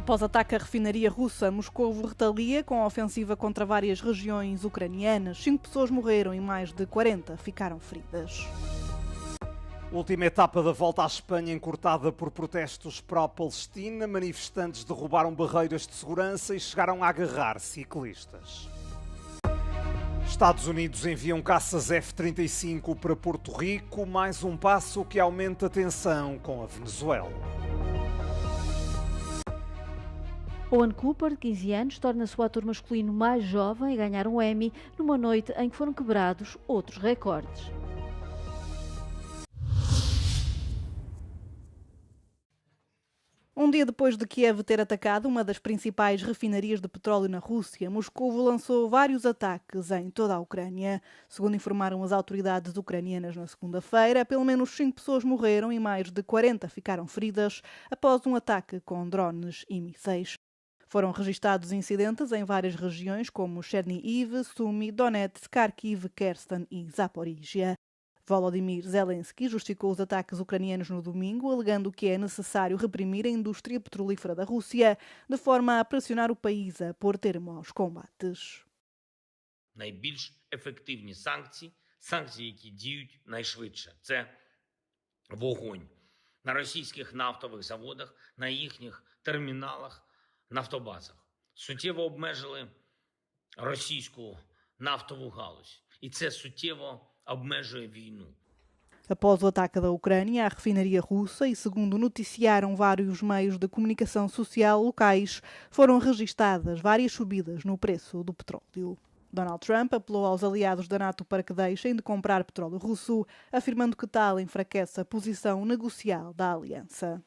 Após ataque à refinaria russa, Moscovo retalia com a ofensiva contra várias regiões ucranianas. 5 pessoas morreram e mais de 40 ficaram feridas. Última etapa da volta à Espanha encurtada por protestos pró-Palestina. Manifestantes derrubaram barreiras de segurança e chegaram a agarrar ciclistas. Estados Unidos enviam caças F-35 para Porto Rico, mais um passo que aumenta a tensão com a Venezuela. Owen Cooper, de 15 anos, torna-se o ator masculino mais jovem a ganhar um Emmy numa noite em que foram quebrados outros recordes. Um dia depois de Kiev ter atacado uma das principais refinarias de petróleo na Rússia, Moscovo lançou vários ataques em toda a Ucrânia. Segundo informaram as autoridades ucranianas na segunda-feira, pelo menos 5 pessoas morreram e mais de 40 ficaram feridas após um ataque com drones e mísseis. Foram registados incidentes em várias regiões como Chernihiv, Sumy, Donetsk, Kharkiv, Kherson e Zaporizhia. Volodymyr Zelensky justificou os ataques ucranianos no domingo, alegando que é necessário reprimir a indústria petrolífera da Rússia, de forma a pressionar o país a pôr termo aos combates. Найбільш ефективні санкції, які діють найшвидше. Це вогонь на російських нафтових заводах, на їхніх терміналах, нафтобазах. Суттєво обмежили російську нафтову галузь. І це суттєво обмежує війну. Após o ataque da Ucrânia à refinaria russa e segundo noticiaram vários meios de comunicação social locais, foram registadas várias subidas no preço do petróleo. Donald Trump apelou aos aliados da NATO para que deixem de comprar petróleo russo, afirmando que tal enfraquece a posição negocial da aliança.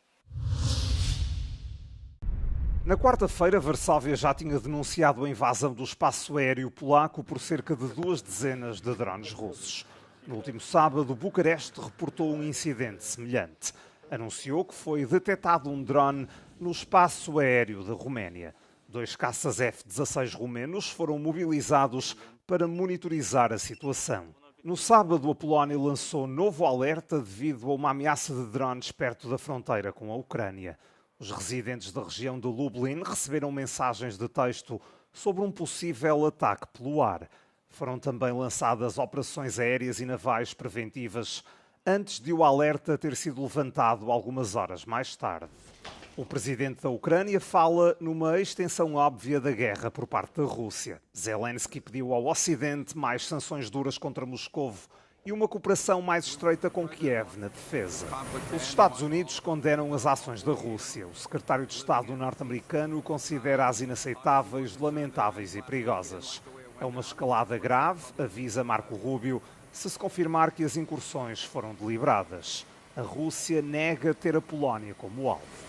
Na quarta-feira, Varsóvia já tinha denunciado a invasão do espaço aéreo polaco por cerca de 2 dezenas de drones russos. No último sábado, Bucareste reportou um incidente semelhante. Anunciou que foi detectado um drone no espaço aéreo da Roménia. 2 caças F-16 romenos foram mobilizados para monitorizar a situação. No sábado, a Polónia lançou novo alerta devido a uma ameaça de drones perto da fronteira com a Ucrânia. Os residentes da região de Lublin receberam mensagens de texto sobre um possível ataque pelo ar. Foram também lançadas operações aéreas e navais preventivas antes de o alerta ter sido levantado algumas horas mais tarde. O presidente da Ucrânia fala numa extensão óbvia da guerra por parte da Rússia. Zelensky pediu ao Ocidente mais sanções duras contra Moscovo e uma cooperação mais estreita com Kiev na defesa. Os Estados Unidos condenam as ações da Rússia. O secretário de Estado norte-americano considera-as inaceitáveis, lamentáveis e perigosas. É uma escalada grave, avisa Marco Rubio, se confirmar que as incursões foram deliberadas. A Rússia nega ter a Polónia como alvo.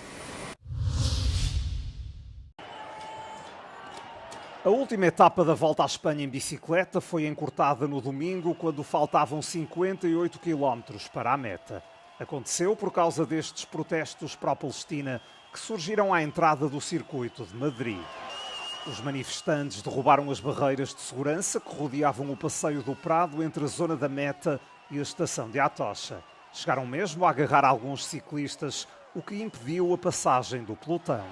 A última etapa da volta à Espanha em bicicleta foi encurtada no domingo, quando faltavam 58 quilómetros para a meta. Aconteceu por causa destes protestos pró-Palestina que surgiram à entrada do circuito de Madrid. Os manifestantes derrubaram as barreiras de segurança que rodeavam o passeio do Prado entre a zona da meta e a estação de Atocha. Chegaram mesmo a agarrar alguns ciclistas, o que impediu a passagem do pelotão.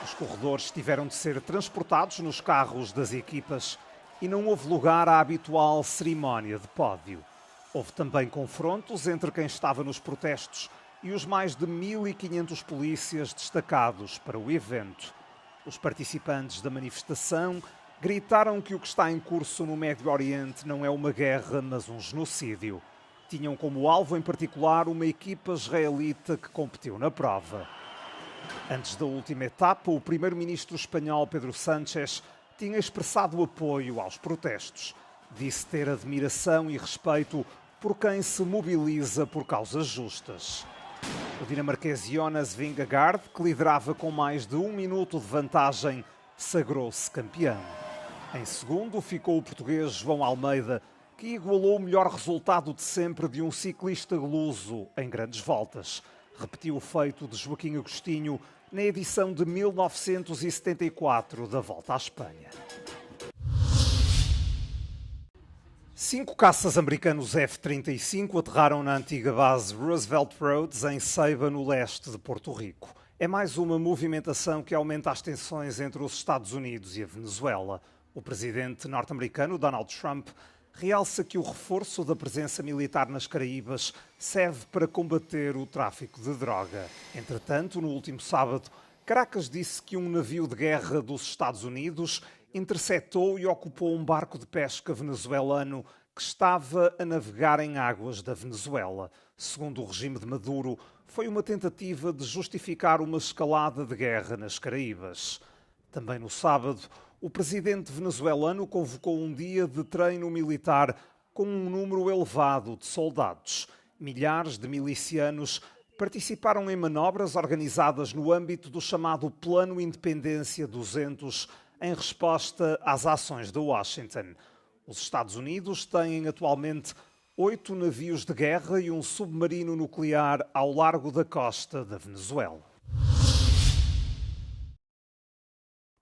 Os corredores tiveram de ser transportados nos carros das equipas e não houve lugar à habitual cerimónia de pódio. Houve também confrontos entre quem estava nos protestos e os mais de 1.500 polícias destacados para o evento. Os participantes da manifestação gritaram que o que está em curso no Médio Oriente não é uma guerra, mas um genocídio. Tinham como alvo, em particular, uma equipa israelita que competiu na prova. Antes da última etapa, o primeiro-ministro espanhol Pedro Sánchez tinha expressado apoio aos protestos. Disse ter admiração e respeito por quem se mobiliza por causas justas. O dinamarquês Jonas Vingegaard, que liderava com mais de 1 minuto de vantagem, sagrou-se campeão. Em segundo ficou o português João Almeida, que igualou o melhor resultado de sempre de um ciclista luso em grandes voltas. Repetiu o feito de Joaquim Agostinho na edição de 1974 da Volta à Espanha. 5 caças americanos F-35 aterraram na antiga base Roosevelt Roads, em Ceiba, no leste de Porto Rico. é mais uma movimentação que aumenta as tensões entre os Estados Unidos e a Venezuela. O presidente norte-americano Donald Trump realça que o reforço da presença militar nas Caraíbas serve para combater o tráfico de droga. Entretanto, no último sábado, Caracas disse que um navio de guerra dos Estados Unidos interceptou e ocupou um barco de pesca venezuelano que estava a navegar em águas da Venezuela. Segundo o regime de Maduro, foi uma tentativa de justificar uma escalada de guerra nas Caraíbas. Também no sábado, o presidente venezuelano convocou um dia de treino militar com um número elevado de soldados. Milhares de milicianos participaram em manobras organizadas no âmbito do chamado Plano Independência 200, em resposta às ações de Washington. Os Estados Unidos têm atualmente 8 navios de guerra e um submarino nuclear ao largo da costa da Venezuela.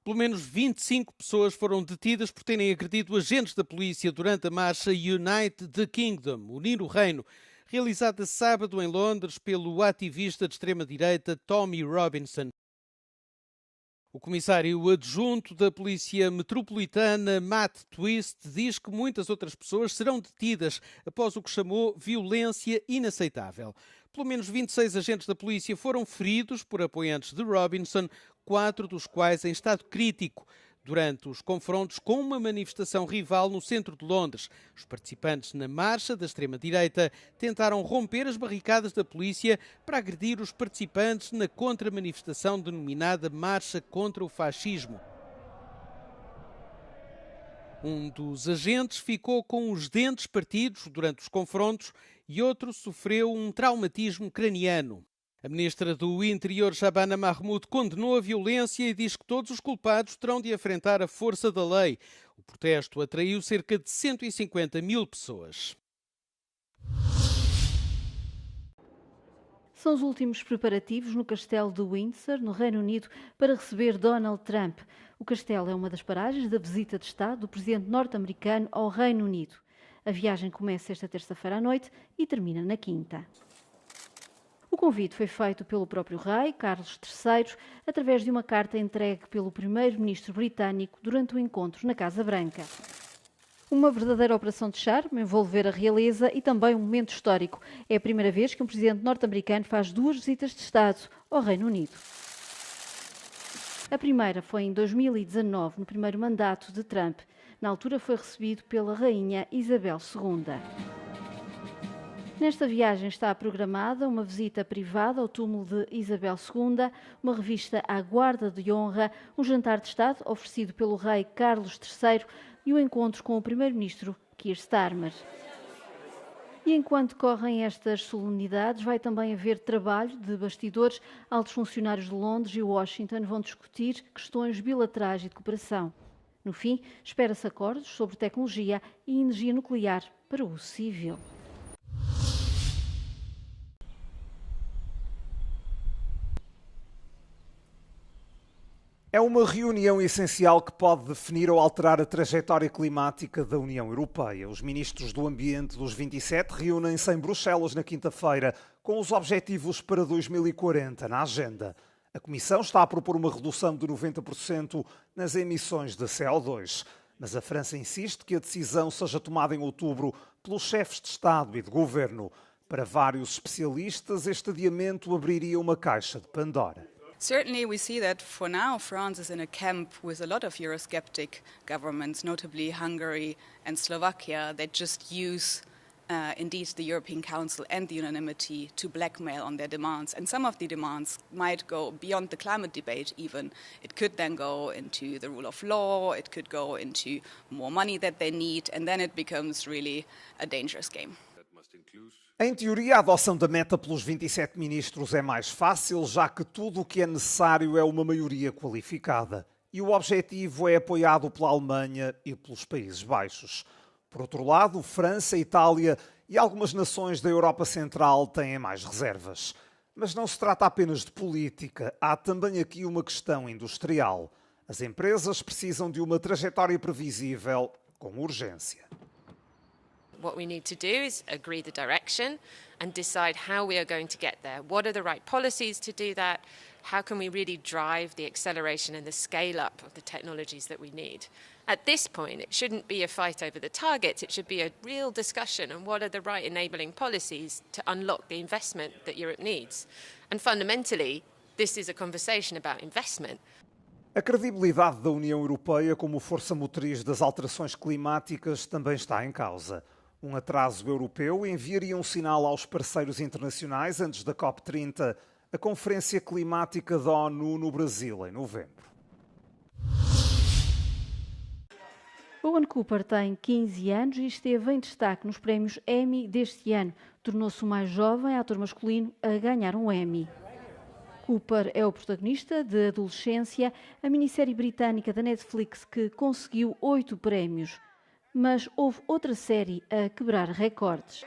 Pelo menos 25 pessoas foram detidas por terem agredido agentes da polícia durante a marcha Unite the Kingdom, Unir o Reino, realizada sábado em Londres pelo ativista de extrema-direita Tommy Robinson. O comissário adjunto da Polícia Metropolitana, Matt Twist, diz que muitas outras pessoas serão detidas após o que chamou violência inaceitável. Pelo menos 26 agentes da polícia foram feridos por apoiantes de Robinson, 4 dos quais em estado crítico, durante os confrontos com uma manifestação rival no centro de Londres. Os participantes na marcha da extrema-direita tentaram romper as barricadas da polícia para agredir os participantes na contra-manifestação denominada Marcha contra o Fascismo. Um dos agentes ficou com os dentes partidos durante os confrontos e outro sofreu um traumatismo craniano. A ministra do Interior, Shabana Mahmoud, condenou a violência e diz que todos os culpados terão de enfrentar a força da lei. O protesto atraiu cerca de 150 mil pessoas. São os últimos preparativos no castelo de Windsor, no Reino Unido, para receber Donald Trump. O castelo é uma das paragens da visita de Estado do presidente norte-americano ao Reino Unido. A viagem começa esta terça-feira à noite e termina na quinta. O convite foi feito pelo próprio rei, Carlos III, através de uma carta entregue pelo primeiro-ministro britânico durante o encontro na Casa Branca. Uma verdadeira operação de charme, envolver a realeza e também um momento histórico. É a primeira vez que um presidente norte-americano faz 2 visitas de Estado ao Reino Unido. A primeira foi em 2019, no primeiro mandato de Trump. Na altura foi recebido pela rainha Isabel II. Nesta viagem está programada uma visita privada ao túmulo de Isabel II, uma revista à guarda de honra, um jantar de Estado oferecido pelo rei Carlos III e o encontro com o primeiro-ministro Keir Starmer. E enquanto correm estas solenidades, vai também haver trabalho de bastidores. Altos funcionários de Londres e Washington vão discutir questões bilaterais e de cooperação. No fim, espera-se acordos sobre tecnologia e energia nuclear para uso civil. É uma reunião essencial que pode definir ou alterar a trajetória climática da União Europeia. Os ministros do Ambiente dos 27 reúnem-se em Bruxelas na quinta-feira com os objetivos para 2040 na agenda. A Comissão está a propor uma redução de 90% nas emissões de CO2. Mas a França insiste que a decisão seja tomada em outubro pelos chefes de Estado e de Governo. Para vários especialistas, este adiamento abriria uma caixa de Pandora. Certainly we see that for now France is in a camp with a lot of Eurosceptic governments, notably Hungary and Slovakia, that just use indeed the European Council and the unanimity to blackmail on their demands. And some of the demands might go beyond the climate debate even. It could then go into the rule of law, it could go into more money that they need, and then it becomes really a dangerous game. Em teoria, a adoção da meta pelos 27 ministros é mais fácil, já que tudo o que é necessário é uma maioria qualificada. E o objetivo é apoiado pela Alemanha e pelos Países Baixos. Por outro lado, França, Itália e algumas nações da Europa Central têm mais reservas. Mas não se trata apenas de política, há também aqui uma questão industrial. As empresas precisam de uma trajetória previsível com urgência. What we need to do is agree the direction and decide how we are going to get there. What are the right policies to do that? how can we really drive the acceleration and the scale up of the technologies that we need? At this point, it shouldn't be a fight over the targets, it should be a real discussion on what are the right enabling policies to unlock the investment that Europe needs. And fundamentally, this is a conversation about investment. A credibilidade da União Europeia como força motriz das alterações climáticas também está em causa. Um atraso europeu enviaria um sinal aos parceiros internacionais antes da COP30, a Conferência Climática da ONU no Brasil, em novembro. Owen Cooper tem 15 anos e esteve em destaque nos prémios Emmy deste ano. Tornou-se o mais jovem ator masculino a ganhar um Emmy. Cooper é o protagonista de Adolescência, a minissérie britânica da Netflix que conseguiu 8 prémios. Mas houve outra série a quebrar recordes.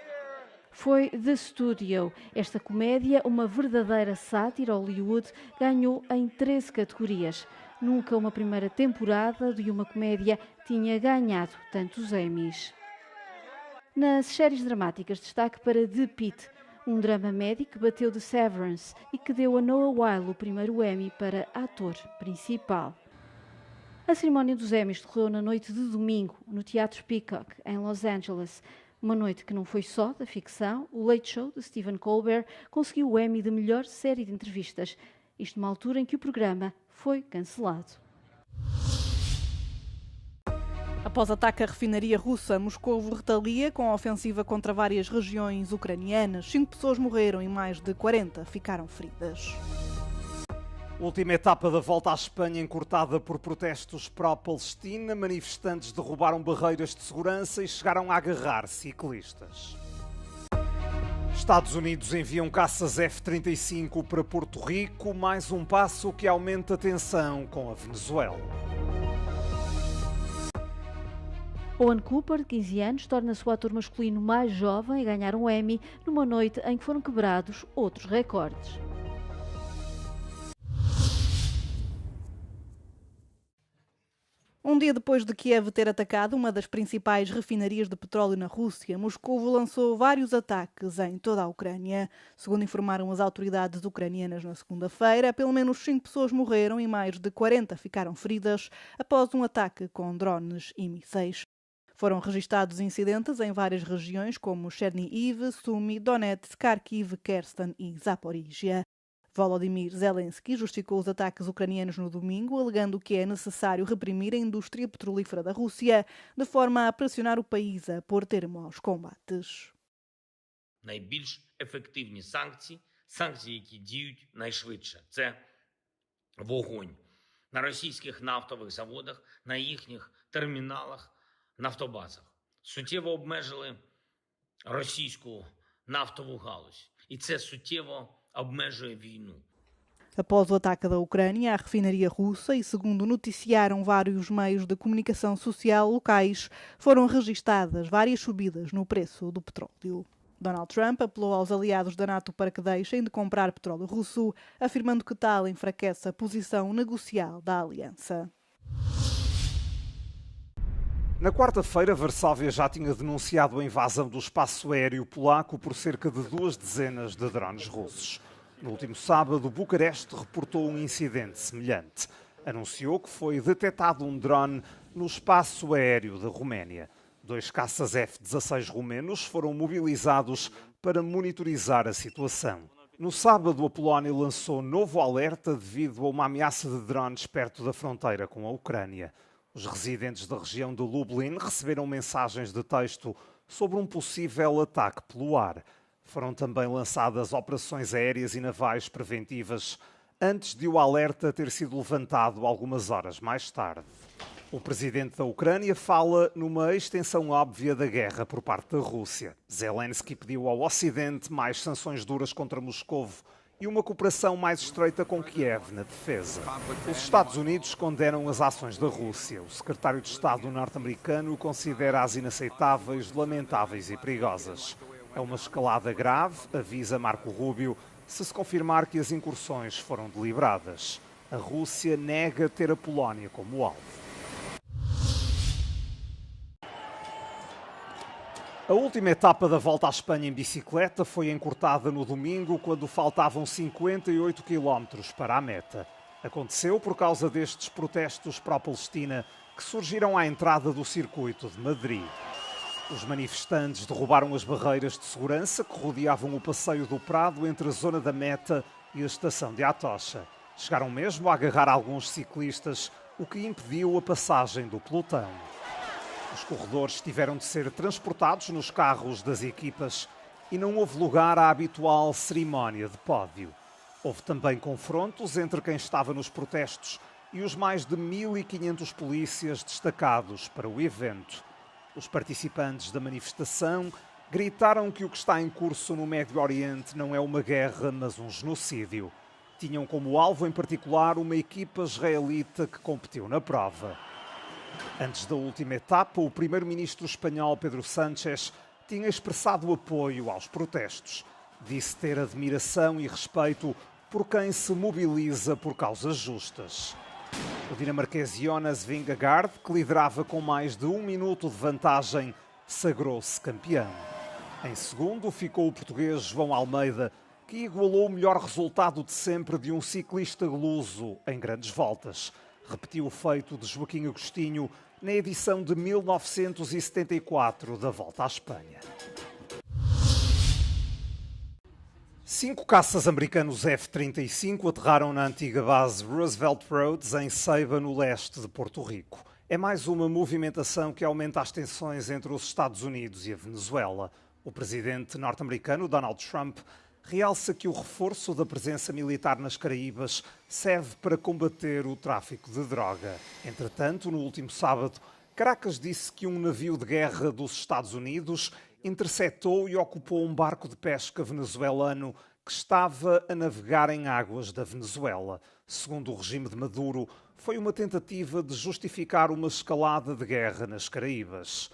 Foi The Studio. Esta comédia, uma verdadeira sátira Hollywood, ganhou em 13 categorias. Nunca uma primeira temporada de uma comédia tinha ganhado tantos Emmys. Nas séries dramáticas, destaque para The Pitt, um drama médico que bateu de Severance e que deu a Noah Wyle o primeiro Emmy para ator principal. A cerimónia dos Emmys decorreu na noite de domingo, no Teatro Peacock, em Los Angeles. Uma noite que não foi só da ficção. O Late Show, de Stephen Colbert, conseguiu o Emmy de melhor série de entrevistas. Isto numa altura em que o programa foi cancelado. Após ataque à refinaria russa, Moscou retalia com a ofensiva contra várias regiões ucranianas. 5 pessoas morreram e mais de 40 ficaram feridas. Última etapa da volta à Espanha encurtada por protestos pró-Palestina. Manifestantes derrubaram barreiras de segurança e chegaram a agarrar ciclistas. Estados Unidos enviam caças F-35 para Porto Rico, mais um passo que aumenta a tensão com a Venezuela. Owen Cooper, de 15 anos, torna-se o ator masculino mais jovem a ganhar um Emmy numa noite em que foram quebrados outros recordes. Um dia depois de Kiev ter atacado uma das principais refinarias de petróleo na Rússia, Moscou lançou vários ataques em toda a Ucrânia. Segundo informaram as autoridades ucranianas na segunda-feira, pelo menos 5 pessoas morreram e mais de 40 ficaram feridas após um ataque com drones e mísseis. Foram registados incidentes em várias regiões como Chernihiv, Sumy, Donetsk, Kharkiv, Kherson e Zaporizhia. Volodymyr Zelensky justificou os ataques ucranianos no domingo, alegando que é necessário reprimir a indústria petrolífera da Rússia, de forma a pressionar o país a pôr termo aos combates. Найбільш ефективні санкції, які діють найшвидше. Це вогонь на російських нафтових заводах, на їхніх терміналах, нафтобазах. Суттєво обмежили російську нафтову галузь. І це суттєво обмежує війну. Após o ataque da Ucrânia à refinaria russa e segundo noticiaram vários meios de comunicação social locais, foram registadas várias subidas no preço do petróleo. Donald Trump apelou aos aliados da NATO para que deixem de comprar petróleo russo, afirmando que tal enfraquece a posição negocial da aliança. Na quarta-feira, Varsóvia já tinha denunciado a invasão do espaço aéreo polaco por cerca de 2 dezenas de drones russos. No último sábado, Bucareste reportou um incidente semelhante. Anunciou que foi detectado um drone no espaço aéreo da Roménia. 2 caças F-16 romenos foram mobilizados para monitorizar a situação. No sábado, a Polónia lançou novo alerta devido a uma ameaça de drones perto da fronteira com a Ucrânia. Os residentes da região de Lublin receberam mensagens de texto sobre um possível ataque pelo ar. Foram também lançadas operações aéreas e navais preventivas antes de o alerta ter sido levantado algumas horas mais tarde. O presidente da Ucrânia fala numa extensão óbvia da guerra por parte da Rússia. Zelensky pediu ao Ocidente mais sanções duras contra Moscovo e uma cooperação mais estreita com Kiev na defesa. Os Estados Unidos condenam as ações da Rússia. O secretário de Estado norte-americano considera-as inaceitáveis, lamentáveis e perigosas. É uma escalada grave, avisa Marco Rubio, se confirmar que as incursões foram deliberadas. A Rússia nega ter a Polónia como alvo. A última etapa da Volta à Espanha em bicicleta foi encurtada no domingo, quando faltavam 58 quilómetros para a meta. Aconteceu por causa destes protestos pró-Palestina que surgiram à entrada do circuito de Madrid. Os manifestantes derrubaram as barreiras de segurança que rodeavam o passeio do Prado entre a zona da meta e a estação de Atocha. Chegaram mesmo a agarrar alguns ciclistas, o que impediu a passagem do pelotão. Os corredores tiveram de ser transportados nos carros das equipas e não houve lugar à habitual cerimónia de pódio. Houve também confrontos entre quem estava nos protestos e os mais de 1.500 polícias destacados para o evento. Os participantes da manifestação gritaram que o que está em curso no Médio Oriente não é uma guerra, mas um genocídio. Tinham como alvo, em particular, uma equipa israelita que competiu na prova. Antes da última etapa, o primeiro-ministro espanhol Pedro Sánchez tinha expressado apoio aos protestos. Disse ter admiração e respeito por quem se mobiliza por causas justas. O dinamarquês Jonas Vingegaard, que liderava com mais de 1 minuto de vantagem, sagrou-se campeão. Em segundo ficou o português João Almeida, que igualou o melhor resultado de sempre de um ciclista luso em grandes voltas. Repetiu o feito de Joaquim Agostinho na edição de 1974 da Volta à Espanha. 5 caças americanos F-35 aterraram na antiga base Roosevelt Roads, em Ceiba, no leste de Porto Rico. É mais uma movimentação que aumenta as tensões entre os Estados Unidos e a Venezuela. O presidente norte-americano Donald Trump realça que o reforço da presença militar nas Caraíbas serve para combater o tráfico de droga. Entretanto, no último sábado, Caracas disse que um navio de guerra dos Estados Unidos interceptou e ocupou um barco de pesca venezuelano que estava a navegar em águas da Venezuela. Segundo o regime de Maduro, foi uma tentativa de justificar uma escalada de guerra nas Caraíbas.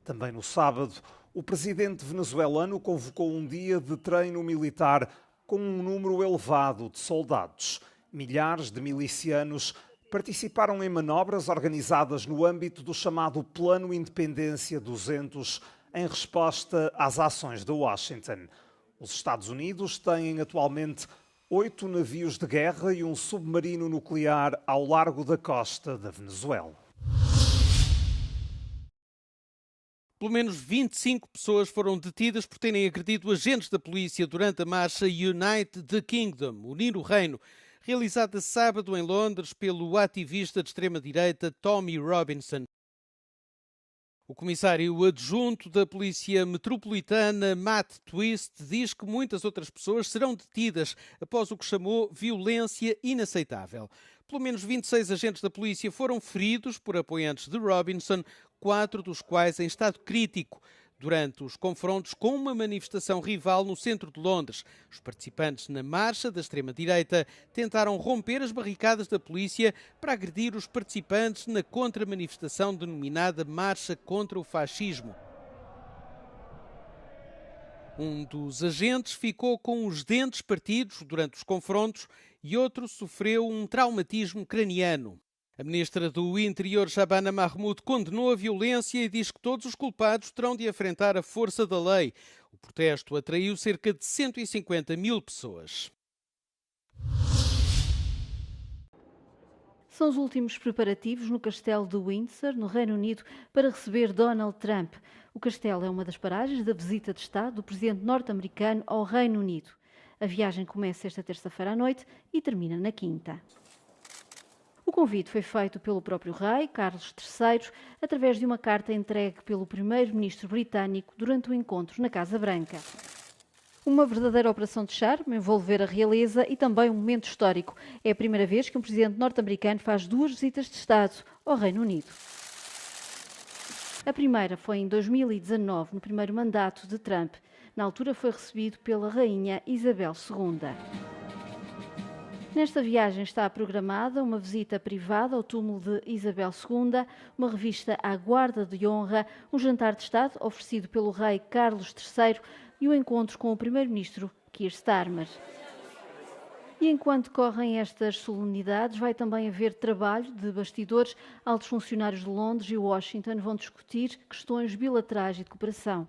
Também no sábado, o presidente venezuelano convocou um dia de treino militar com um número elevado de soldados. Milhares de milicianos participaram em manobras organizadas no âmbito do chamado Plano Independência 200, em resposta às ações de Washington. Os Estados Unidos têm atualmente 8 navios de guerra e um submarino nuclear ao largo da costa da Venezuela. Pelo menos 25 pessoas foram detidas por terem agredido agentes da polícia durante a marcha Unite the Kingdom, Unir o Reino, realizada sábado em Londres pelo ativista de extrema-direita Tommy Robinson. O comissário adjunto da Polícia Metropolitana, Matt Twist, diz que muitas outras pessoas serão detidas após o que chamou violência inaceitável. Pelo menos 26 agentes da polícia foram feridos por apoiantes de Robinson, 4 dos quais em estado crítico, durante os confrontos com uma manifestação rival no centro de Londres. Os participantes na marcha da extrema-direita tentaram romper as barricadas da polícia para agredir os participantes na contra-manifestação denominada Marcha contra o Fascismo. Um dos agentes ficou com os dentes partidos durante os confrontos e outro sofreu um traumatismo craniano. A ministra do Interior, Shabana Mahmoud, condenou a violência e diz que todos os culpados terão de enfrentar a força da lei. O protesto atraiu cerca de 150 mil pessoas. São os últimos preparativos no castelo de Windsor, no Reino Unido, para receber Donald Trump. O castelo é uma das paragens da visita de Estado do presidente norte-americano ao Reino Unido. A viagem começa esta terça-feira à noite e termina na quinta. O convite foi feito pelo próprio rei, Carlos III, através de uma carta entregue pelo primeiro-ministro britânico durante o encontro na Casa Branca. Uma verdadeira operação de charme, envolver a realeza e também um momento histórico. É a primeira vez que um presidente norte-americano faz 2 visitas de Estado ao Reino Unido. A primeira foi em 2019, no primeiro mandato de Trump. Na altura foi recebido pela rainha Isabel II. Nesta viagem está programada uma visita privada ao túmulo de Isabel II, uma revista à guarda de honra, um jantar de Estado oferecido pelo rei Carlos III e o encontro com o primeiro-ministro Keir Starmer. E enquanto correm estas solenidades, vai também haver trabalho de bastidores. Altos funcionários de Londres e Washington vão discutir questões bilaterais e de cooperação.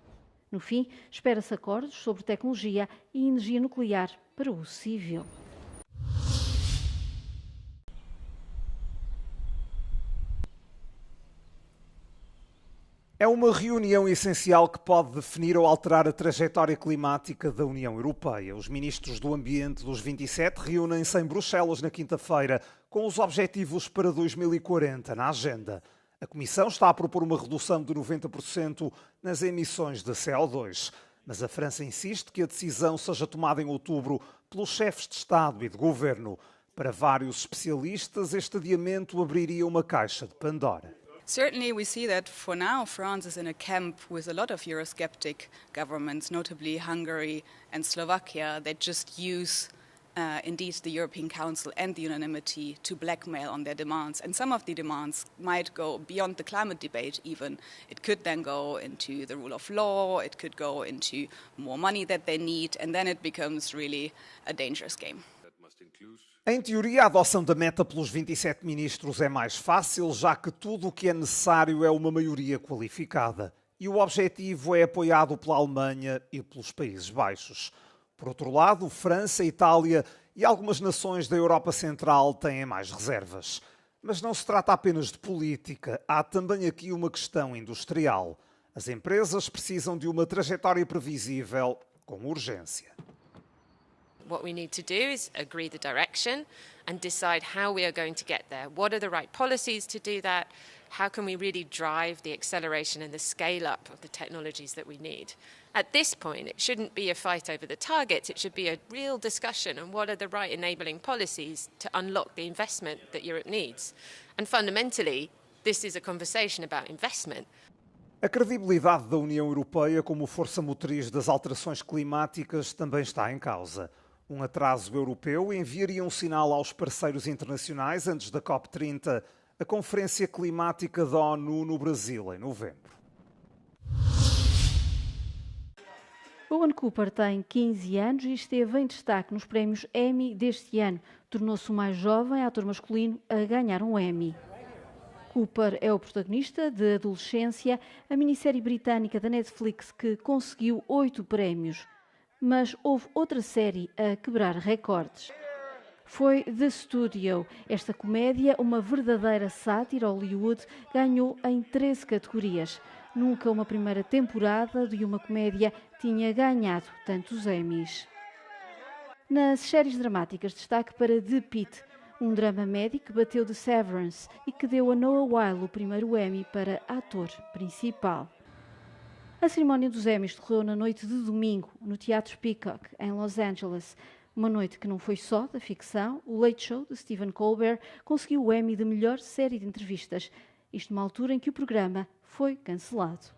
No fim, espera-se acordos sobre tecnologia e energia nuclear para uso civil. É uma reunião essencial que pode definir ou alterar a trajetória climática da União Europeia. Os ministros do Ambiente dos 27 reúnem-se em Bruxelas na quinta-feira com os objetivos para 2040 na agenda. A Comissão está a propor uma redução de 90% nas emissões de CO2. Mas a França insiste que a decisão seja tomada em outubro pelos chefes de Estado e de Governo. Para vários especialistas, este adiamento abriria uma caixa de Pandora. Certainly, we see that for now, France is in a camp with a lot of Eurosceptic governments, notably Hungary and Slovakia, that just use indeed the European Council and the unanimity to blackmail on their demands. And some of the demands might go beyond the climate debate even. It could then go into the rule of law, it could go into more money that they need, and then it becomes really a dangerous game. Em teoria, a adoção da meta pelos 27 ministros é mais fácil, já que tudo o que é necessário é uma maioria qualificada. E o objetivo é apoiado pela Alemanha e pelos Países Baixos. Por outro lado, França, Itália e algumas nações da Europa Central têm mais reservas. Mas não se trata apenas de política, há também aqui uma questão industrial. As empresas precisam de uma trajetória previsível com urgência. What we need to do is agree the direction and decide how we are going to get there. What are the right policies to do that? How can we really drive the acceleration and the scale up of the technologies that we need? At this point, it shouldn't be a fight over the targets. It should be a real discussion on what are the right enabling policies to unlock the investment that Europe needs. And fundamentally, this is a conversation about investment. A credibilidade da União Europeia como força motriz das alterações climáticas também está em causa. Um atraso europeu enviaria um sinal aos parceiros internacionais antes da COP30, a Conferência Climática da ONU no Brasil, em novembro. Owen Cooper tem 15 anos e esteve em destaque nos prémios Emmy deste ano. Tornou-se o mais jovem ator masculino a ganhar um Emmy. Cooper é o protagonista de Adolescência, a minissérie britânica da Netflix que conseguiu 8 prémios. Mas houve outra série a quebrar recordes. Foi The Studio. Esta comédia, uma verdadeira sátira a Hollywood, ganhou em 13 categorias. Nunca uma primeira temporada de uma comédia tinha ganhado tantos Emmys. Nas séries dramáticas, destaque para The Pitt, um drama médico que bateu The Severance e que deu a Noah Wyle o primeiro Emmy para ator principal. A cerimónia dos Emmys decorreu na noite de domingo, no Teatro Peacock, em Los Angeles. Uma noite que não foi só da ficção. O Late Show, de Stephen Colbert, conseguiu o Emmy de melhor série de entrevistas. Isto numa altura em que o programa foi cancelado.